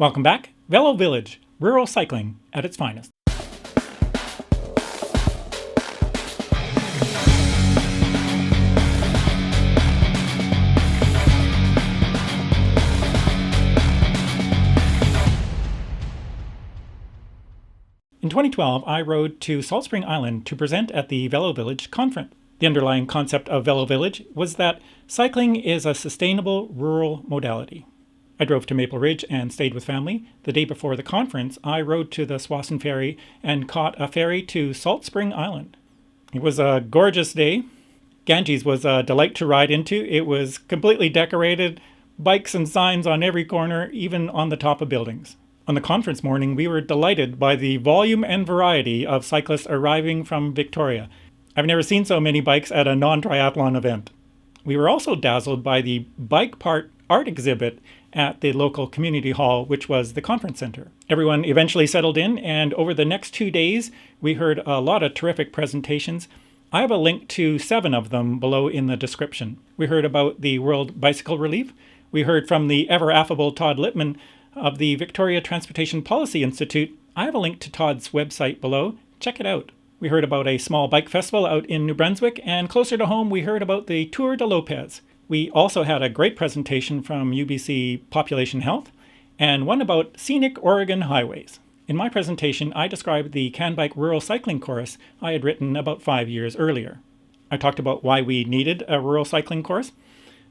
Welcome back. Velo Village, rural cycling at its finest. In 2012, I rode to Salt Spring Island to present at the Velo Village conference. The underlying concept of Velo Village was that cycling is a sustainable rural modality. I drove to Maple Ridge and stayed with family. The day before the conference, I rode to the Swassen Ferry and caught a ferry to Salt Spring Island. It was a gorgeous day. Ganges was a delight to ride into. It was completely decorated, bikes and signs on every corner, even on the top of buildings. On the conference morning, we were delighted by the volume and variety of cyclists arriving from Victoria. I've never seen so many bikes at a non-triathlon event. We were also dazzled by the bike part art exhibit at the local community hall, which was the conference center. Everyone eventually settled in, and over the next 2 days, we heard a lot of terrific presentations. I have a link to 7 of them below in the description. We heard about the World Bicycle Relief. We heard from the ever-affable Todd Littman of the Victoria Transportation Policy Institute. I have a link to Todd's website below. Check it out. We heard about a small bike festival out in New Brunswick, and closer to home, we heard about the Tour de Lopez. We also had a great presentation from UBC Population Health and one about scenic Oregon highways. In my presentation, I described the CanBike rural cycling course I had written about 5 years earlier. I talked about why we needed a rural cycling course.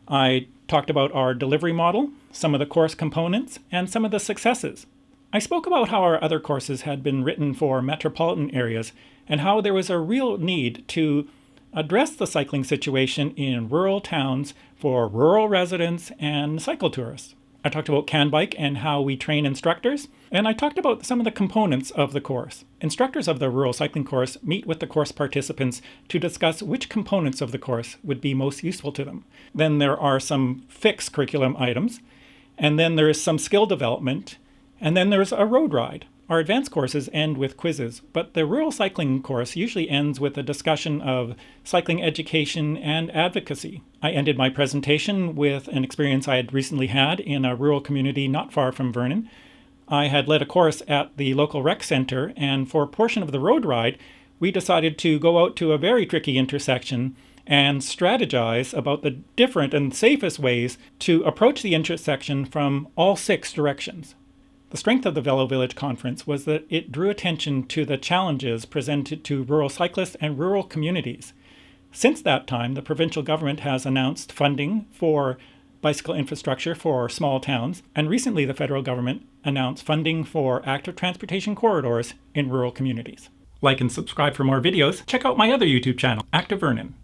I talked about our delivery model, some of the course components, and some of the successes. I spoke about how our other courses had been written for metropolitan areas and how there was a real need to address the cycling situation in rural towns for rural residents and cycle tourists. I talked about CanBike and how we train instructors, and I talked about some of the components of the course. Instructors of the rural cycling course meet with the course participants to discuss which components of the course would be most useful to them. Then there are some fixed curriculum items, and then there is some skill development, and then there's a road ride. Our advanced courses end with quizzes, but the rural cycling course usually ends with a discussion of cycling education and advocacy. I ended my presentation with an experience I had recently had in a rural community not far from Vernon. I had led a course at the local rec center, and for a portion of the road ride, we decided to go out to a very tricky intersection and strategize about the different and safest ways to approach the intersection from all 6 directions. The strength of the Velo Village conference was that it drew attention to the challenges presented to rural cyclists and rural communities. Since that time, the provincial government has announced funding for bicycle infrastructure for small towns, and recently the federal government announced funding for active transportation corridors in rural communities. Like and subscribe for more videos. Check out my other YouTube channel, Active Vernon.